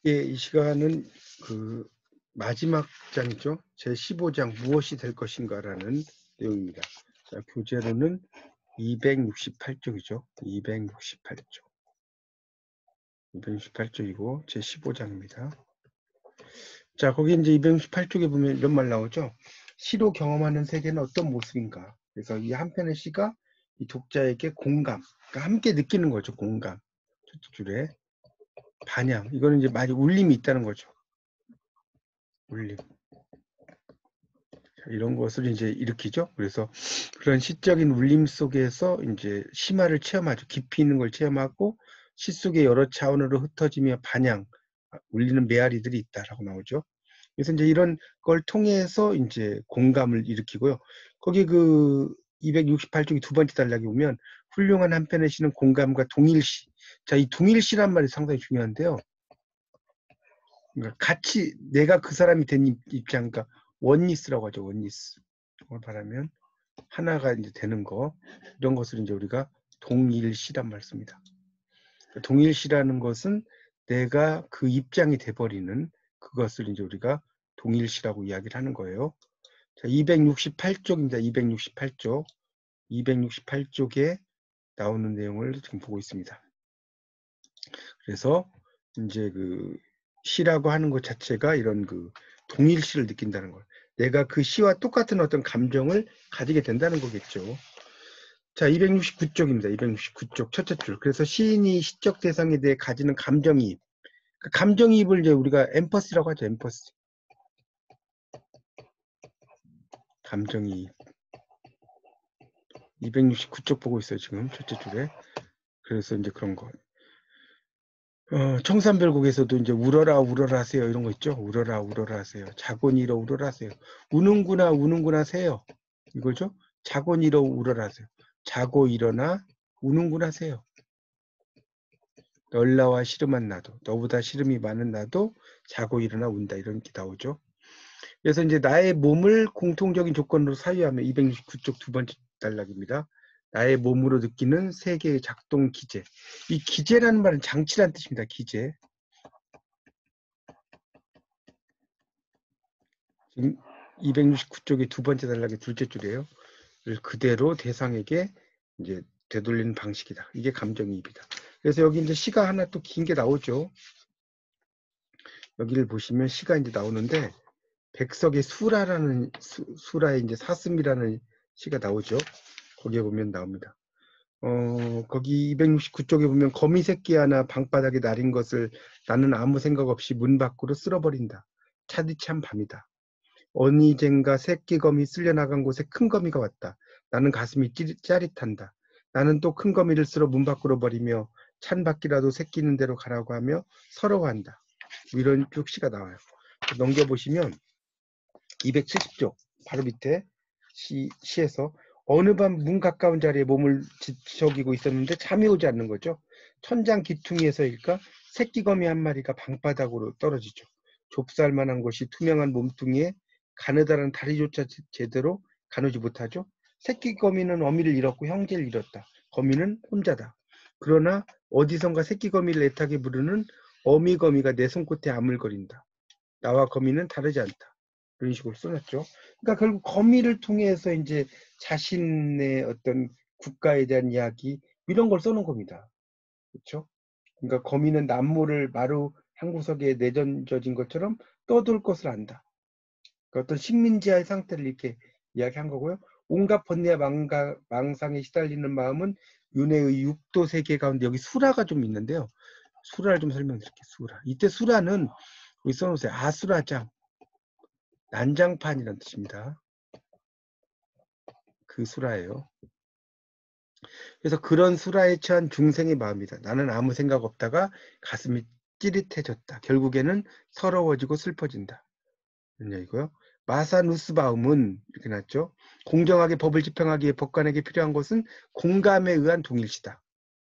예, 이 시간은 그 마지막 장이죠. 제15장 무엇이 될 것인가라는 내용입니다. 자, 교재로는 268쪽이죠. 268쪽. 268쪽이고 제15장입니다. 자, 거기 이제 268쪽에 보면 이런 말 나오죠. 시로 경험하는 세계는 어떤 모습인가. 그래서 이 한 편의 시가 이 독자에게 공감, 그러니까 함께 느끼는 거죠. 공감. 첫째 줄에 반향. 이거는 이제 많이 울림이 있다는 거죠. 울림. 이런 것을 이제 일으키죠. 그래서 그런 시적인 울림 속에서 이제 심화를 체험하죠. 깊이 있는 걸 체험하고 시 속의 여러 차원으로 흩어지며 반향, 울리는 메아리들이 있다라고 나오죠. 그래서 이제 이런 걸 통해서 이제 공감을 일으키고요. 거기 그 268쪽이 두 번째 단락에 보면 훌륭한 한편의 시는 공감과 동일시. 자, 이 동일시란 말이 상당히 중요한데요. 그러니까 같이 내가 그 사람이 된 입장, 그러니까 원니스라고 하죠. 원니스. 그걸 말하면 하나가 이제 되는 거, 이런 것을 이제 우리가 동일시란 말씀입니다. 동일시라는 것은 내가 그 입장이 돼버리는 그것을 이제 우리가 동일시라고 이야기를 하는 거예요. 자, 268쪽입니다. 268쪽. 268쪽에 나오는 내용을 지금 보고 있습니다. 그래서 이제 그 시라고 하는 것 자체가 이런 그 동일시를 느낀다는 걸. 내가 그 시와 똑같은 어떤 감정을 가지게 된다는 거겠죠. 자, 269쪽입니다. 269쪽 첫째 줄. 그래서 시인이 시적 대상에 대해 가지는 감정이입. 그 감정이입을 이제 우리가 엠퍼시라고 하죠. 엠퍼시. 감정이입. 269쪽 보고 있어요. 지금 첫째 줄에. 그래서 이제 그런 거. 청산별곡에서도 이제 울어라 울어라 하세요. 이런 거 있죠. 울어라 울어라 하세요. 자곤 일어 울어라 하세요. 우는구나 우는구나 세요. 이거죠. 자곤 일어 울어라 하세요. 자고 일어나 우는구나 세요. 널 나와 시름한 나도, 너보다 시름이 많은 나도 자고 일어나 운다. 이런 게 나오죠. 그래서 이제 나의 몸을 공통적인 조건으로 사유하며 269쪽 두 번째 단락입니다. 나의 몸으로 느끼는 세계의 작동 기제. 이 기제라는 말은 장치란 뜻입니다. 기제. 지금 269쪽의 두 번째 단락의 둘째 줄이에요. 그대로 대상에게 이제 되돌리는 방식이다. 이게 감정이입이다. 그래서 여기 이제 시가 하나 또 긴 게 나오죠. 여기를 보시면 시가 이제 나오는데 백석의 수라라는 수라의 이제 사슴이라는 시가 나오죠. 거기에 보면 나옵니다. 거기 269쪽에 보면 거미 새끼 하나 방바닥에 날인 것을 나는 아무 생각 없이 문 밖으로 쓸어버린다. 차디찬 밤이다. 어니젠가 새끼 거미 쓸려 나간 곳에 큰 거미가 왔다. 나는 가슴이 짜릿한다. 나는 또 큰 거미를 쓸어 문 밖으로 버리며 찬 밖이라도 새끼는 대로 가라고 하며 서러워한다. 이런 쭉 시가 나와요. 넘겨보시면 270쪽 바로 밑에 시에서 어느 밤 문 가까운 자리에 몸을 지척이고 있었는데 잠이 오지 않는 거죠. 천장 기퉁이에서일까 새끼거미 한 마리가 방바닥으로 떨어지죠. 좁쌀만한 곳이 투명한 몸뚱이에 가느다란 다리조차 제대로 가누지 못하죠. 새끼거미는 어미를 잃었고 형제를 잃었다. 거미는 혼자다. 그러나 어디선가 새끼거미를 애타게 부르는 어미거미가 내 손끝에 아물거린다. 나와 거미는 다르지 않다. 이런 식으로 써놨죠. 그러니까 결국 거미를 통해서 이제 자신의 어떤 국가에 대한 이야기 이런 걸 써놓은 겁니다. 그렇죠? 그러니까 거미는 남모를 마루 한 구석에 내던져진 것처럼 떠돌 것을 안다. 그러니까 어떤 식민지하의 상태를 이렇게 이야기한 거고요. 온갖 번뇌와 망상에 시달리는 마음은 윤회의 육도 세계 가운데 여기 수라가 좀 있는데요. 수라를 좀 설명드릴게요. 수라. 이때 수라는 여기 써놓으세요. 아수라장. 난장판이라는 뜻입니다. 그 수라예요. 그래서 그런 수라에 처한 중생의 마음이다. 나는 아무 생각 없다가 가슴이 찌릿해졌다. 결국에는 서러워지고 슬퍼진다. 이런 얘기고요. 마사누스바움은 이렇게 났죠. 공정하게 법을 집행하기 위해 법관에게 필요한 것은 공감에 의한 동일시다.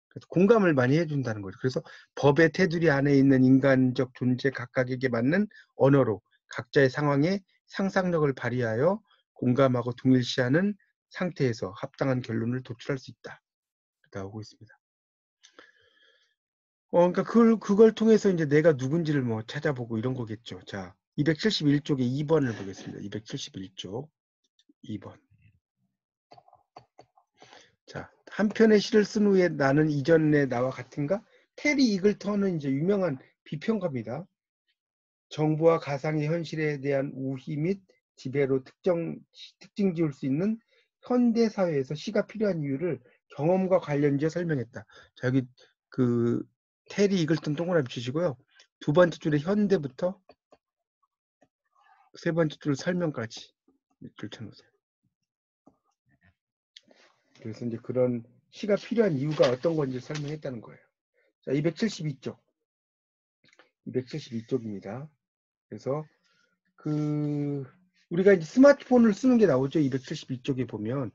그래서 공감을 많이 해준다는 거죠. 그래서 법의 테두리 안에 있는 인간적 존재 각각에게 맞는 언어로 각자의 상황에 상상력을 발휘하여 공감하고 동일시하는 상태에서 합당한 결론을 도출할 수 있다. 나오고 있습니다. 그러니까 그걸 통해서 이제 내가 누군지를 뭐 찾아보고 이런 거겠죠. 자, 271쪽에 2번을 보겠습니다. 271쪽 2번. 자, 한 편의 시를 쓴 후에 나는 이전에 나와 같은가? 테리 이글턴은 이제 유명한 비평가입니다. 정부와 가상의 현실에 대한 우희 및 지배로 특징 지을 수 있는 현대 사회에서 시가 필요한 이유를 경험과 관련지어 설명했다. 자, 여기 그 테리 이글턴 동그라미 치시고요. 두 번째 줄에 현대부터 세 번째 줄 설명까지 줄 쳐놓으세요. 그래서 이제 그런 시가 필요한 이유가 어떤 건지 설명했다는 거예요. 자, 272쪽. 272쪽입니다. 그래서 우리가 이제 스마트폰을 쓰는 게 나오죠. 272쪽에 보면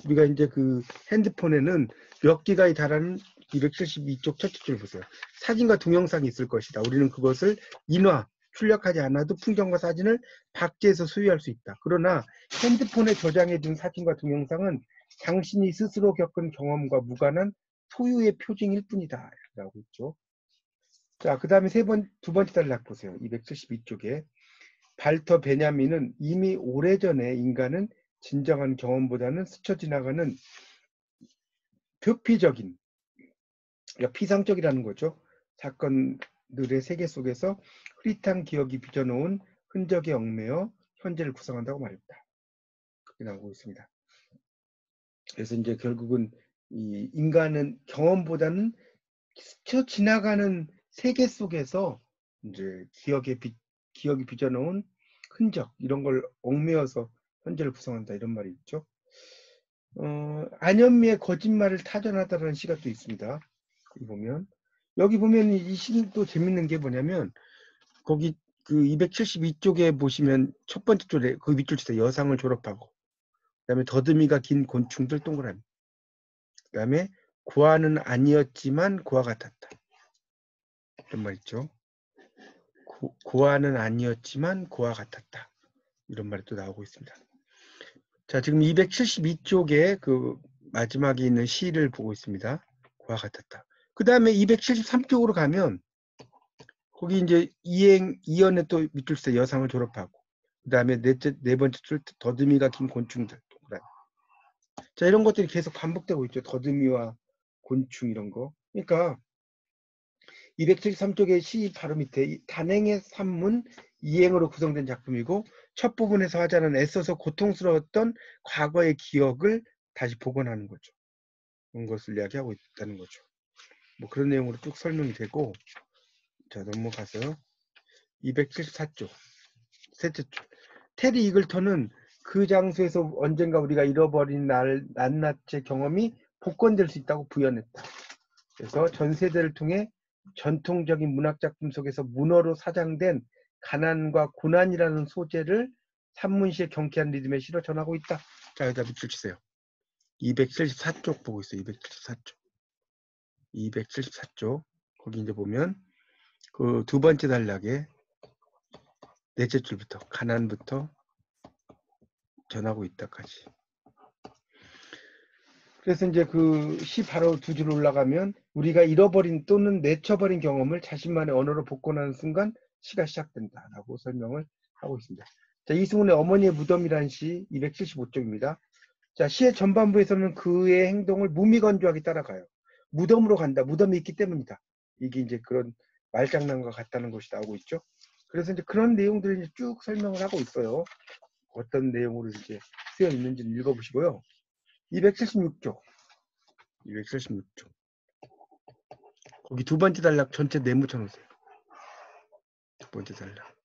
우리가 이제 그 핸드폰에는 몇 기가에 달하는 272쪽 첫째 줄 보세요. 사진과 동영상이 있을 것이다. 우리는 그것을 인화, 출력하지 않아도 풍경과 사진을 박제해서 소유할 수 있다. 그러나 핸드폰에 저장해둔 사진과 동영상은 당신이 스스로 겪은 경험과 무관한 소유의 표징일 뿐이다. 라고 있죠. 자, 그 다음에 두 번째 단락 보세요. 272쪽에. 발터 베냐민은 이미 오래전에 인간은 진정한 경험보다는 스쳐 지나가는 표피적인, 피상적이라는 거죠. 사건들의 세계 속에서 흐릿한 기억이 빚어놓은 흔적에 얽매여 현재를 구성한다고 말했다. 그렇게 나오고 있습니다. 그래서 이제 결국은 이 인간은 경험보다는 스쳐 지나가는 세계 속에서 이제 기억이 빚어놓은 흔적 이런 걸 얽매여서 현재를 구성한다 이런 말이 있죠. 안현미의 거짓말을 타전하다라는 시가 또 있습니다. 여기 보면 이 시는 또 재밌는 게 뭐냐면 거기 그 272쪽에 보시면 첫 번째 줄에 그 밑줄 치세요. 여상을 졸업하고 그다음에 더듬이가 긴 곤충들 동그라미 그다음에 고아는 아니었지만 고아 같았다 이런 말 있죠. 고아는 아니었지만 고아 같았다 이런 말이 또 나오고 있습니다. 자, 지금 272쪽에 그 마지막에 있는 시를 보고 있습니다. 고아 같았다. 그 다음에 273쪽으로 가면 거기 이제 이연의 또 밑줄 세 여상을 졸업하고 그 다음에 네 번째 줄 더듬이가 긴 곤충들. 자, 이런 것들이 계속 반복되고 있죠. 더듬이와 곤충 이런 거. 그러니까 273쪽의 시 바로 밑에 단행의 산문 이행으로 구성된 작품이고 첫 부분에서 하자는 애써서 고통스러웠던 과거의 기억을 다시 복원하는 거죠. 그런 것을 이야기하고 있다는 거죠. 뭐 그런 내용으로 쭉 설명이 되고 자 넘어가서 274쪽 셋째 줄 테리 이글턴은 그 장소에서 언젠가 우리가 잃어버린 낱낱의 경험이 복권될 수 있다고 부연했다. 그래서 전 세대를 통해 전통적인 문학작품 속에서 문어로 사장된 가난과 고난이라는 소재를 산문시의 경쾌한 리듬에 실어 전하고 있다. 자, 여기다 밑줄 치세요. 274쪽 보고 있어요. 274쪽. 274쪽. 거기 이제 보면 그 두 번째 단락에 넷째 줄부터 가난부터 전하고 있다까지. 그래서 이제 그 시 바로 두 줄 올라가면 우리가 잃어버린 또는 내쳐버린 경험을 자신만의 언어로 복권하는 순간 시가 시작된다라고 설명을 하고 있습니다. 자, 이승훈의 어머니의 무덤이라는 시 275쪽입니다. 자, 시의 전반부에서는 그의 행동을 무미건조하게 따라가요. 무덤으로 간다. 무덤이 있기 때문이다. 이게 이제 그런 말장난과 같다는 것이 나오고 있죠. 그래서 이제 그런 내용들을 이제 쭉 설명을 하고 있어요. 어떤 내용으로 이제 쓰여 있는지를 읽어보시고요. 276쪽. 276쪽. 거기 두 번째 단락 전체 네모 쳐놓으세요. 두 번째 단락.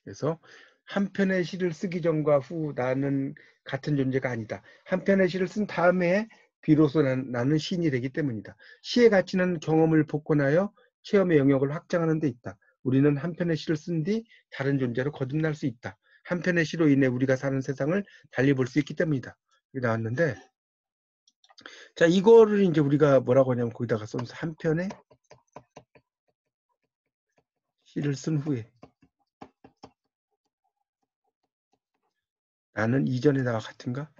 그래서 한 편의 시를 쓰기 전과 후 나는 같은 존재가 아니다. 한 편의 시를 쓴 다음에 비로소 나는 시인이 되기 때문이다. 시의 가치는 경험을 복권하여 체험의 영역을 확장하는 데 있다. 우리는 한 편의 시를 쓴 뒤 다른 존재로 거듭날 수 있다. 한 편의 시로 인해 우리가 사는 세상을 달리 볼 수 있기 때문이다. 이게 나왔는데 자, 이거를 이제 우리가 뭐라고 하냐면 거기다가 써서 한 편의 시를 쓴 후에 나는 이전에 나와 같은가?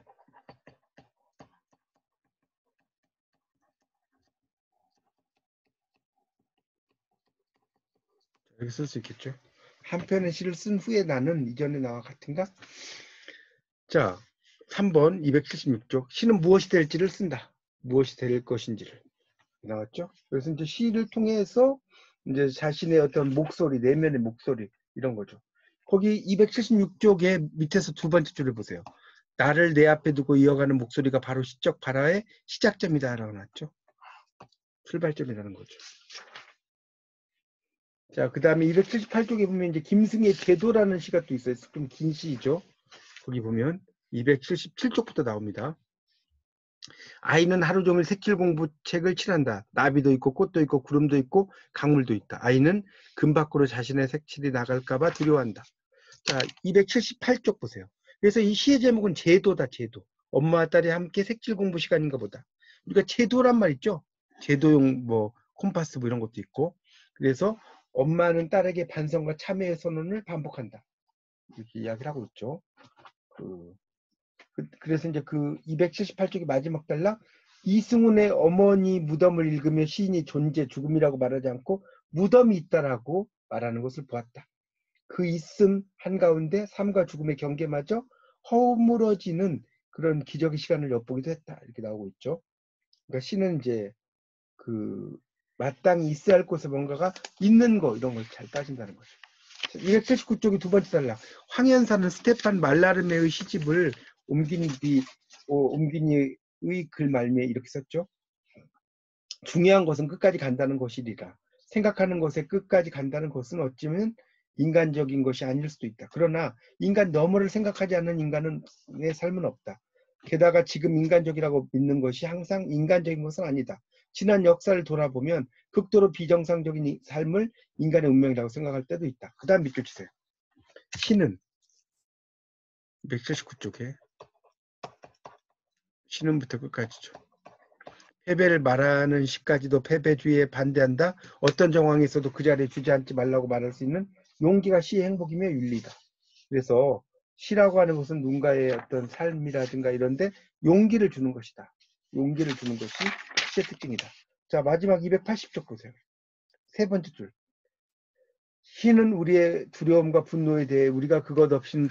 이렇게 쓸 수 있겠죠. 한 편의 시를 쓴 후에 나는 이전에 나와 같은가? 자, 3번 276쪽. 시는 무엇이 될지를 쓴다. 무엇이 될 것인지를. 나왔죠? 그래서 이제 시를 통해서 이제 자신의 어떤 목소리, 내면의 목소리, 이런 거죠. 거기 276쪽의 밑에서 두 번째 줄을 보세요. 나를 내 앞에 두고 이어가는 목소리가 바로 시적 발화의 시작점이다 라고 나왔죠. 출발점이라는 거죠. 자, 그 다음에 278쪽에 보면 이제 김승의 제도라는 시가 또 있어요. 좀 긴 시이죠. 거기 보면 277쪽부터 나옵니다. 아이는 하루 종일 색칠 공부책을 칠한다. 나비도 있고 꽃도 있고 구름도 있고 강물도 있다. 아이는 금 밖으로 자신의 색칠이 나갈까봐 두려워한다. 자, 278쪽 보세요. 그래서 이 시의 제목은 제도다, 제도. 엄마와 딸이 함께 색칠 공부 시간인가 보다. 우리가 제도란 말 있죠? 제도용 뭐 콤파스 뭐 이런 것도 있고. 그래서 엄마는 딸에게 반성과 참회의 선언을 반복한다. 이렇게 이야기를 하고 있죠. 그래서 이제 그 278쪽의 마지막 단락, 이승훈의 어머니 무덤을 읽으며 시인이 존재, 죽음이라고 말하지 않고 무덤이 있다라고 말하는 것을 보았다. 그 있음 한가운데 삶과 죽음의 경계마저 허물어지는 그런 기적의 시간을 엿보기도 했다. 이렇게 나오고 있죠. 그러니까 시는 이제 그 마땅히 있어야 할 곳에 뭔가가 있는 거 이런 걸 잘 따진다는 거죠. 279쪽이 두 번째 단락. 황현사는 스테판 말라르메의 시집을 옮기니의 글 말미에 이렇게 썼죠. 중요한 것은 끝까지 간다는 것이리라. 생각하는 것에 끝까지 간다는 것은 어찌면 인간적인 것이 아닐 수도 있다. 그러나 인간 너머를 생각하지 않는 인간의 삶은 없다. 게다가 지금 인간적이라고 믿는 것이 항상 인간적인 것은 아니다. 지난 역사를 돌아보면 극도로 비정상적인 삶을 인간의 운명이라고 생각할 때도 있다. 그 다음 밑줄 치세요. 시는 179쪽에 시는부터 끝까지죠. 패배를 말하는 시까지도 패배주의에 반대한다. 어떤 정황에서도 그 자리에 주저앉지 말라고 말할 수 있는 용기가 시의 행복이며 윤리다. 그래서 시라고 하는 것은 누군가의 어떤 삶이라든가 이런데 용기를 주는 것이다. 용기를 주는 것이 시의 특징이다. 자, 마지막 280쪽 보세요. 세 번째 줄. 시는 우리의 두려움과 분노에 대해 우리가 그것 없이는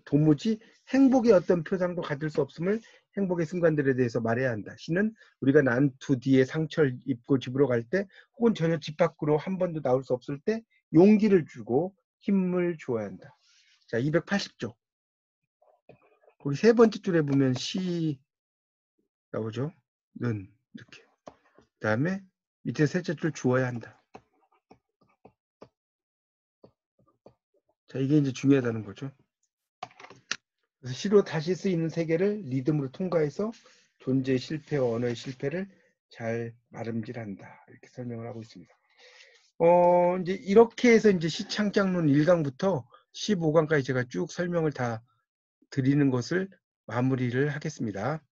도무지 행복의 어떤 표상도 가질 수 없음을 행복의 순간들에 대해서 말해야 한다. 시는 우리가 난투 뒤에 상처를 입고 집으로 갈 때 혹은 전혀 집 밖으로 한 번도 나올 수 없을 때 용기를 주고 힘을 주어야 한다. 자, 280쪽. 거기 세 번째 줄에 보면 시 나오죠. 는 이렇게. 그 다음에 밑에 셋째 줄 주어야 한다. 자, 이게 이제 중요하다는 거죠. 그래서 시로 다시 쓰이는 세계를 리듬으로 통과해서 존재의 실패와 언어의 실패를 잘 마름질한다. 이렇게 설명을 하고 있습니다. 이제 이렇게 해서 이제 시창작론 1강부터 15강까지 제가 쭉 설명을 다 드리는 것을 마무리를 하겠습니다.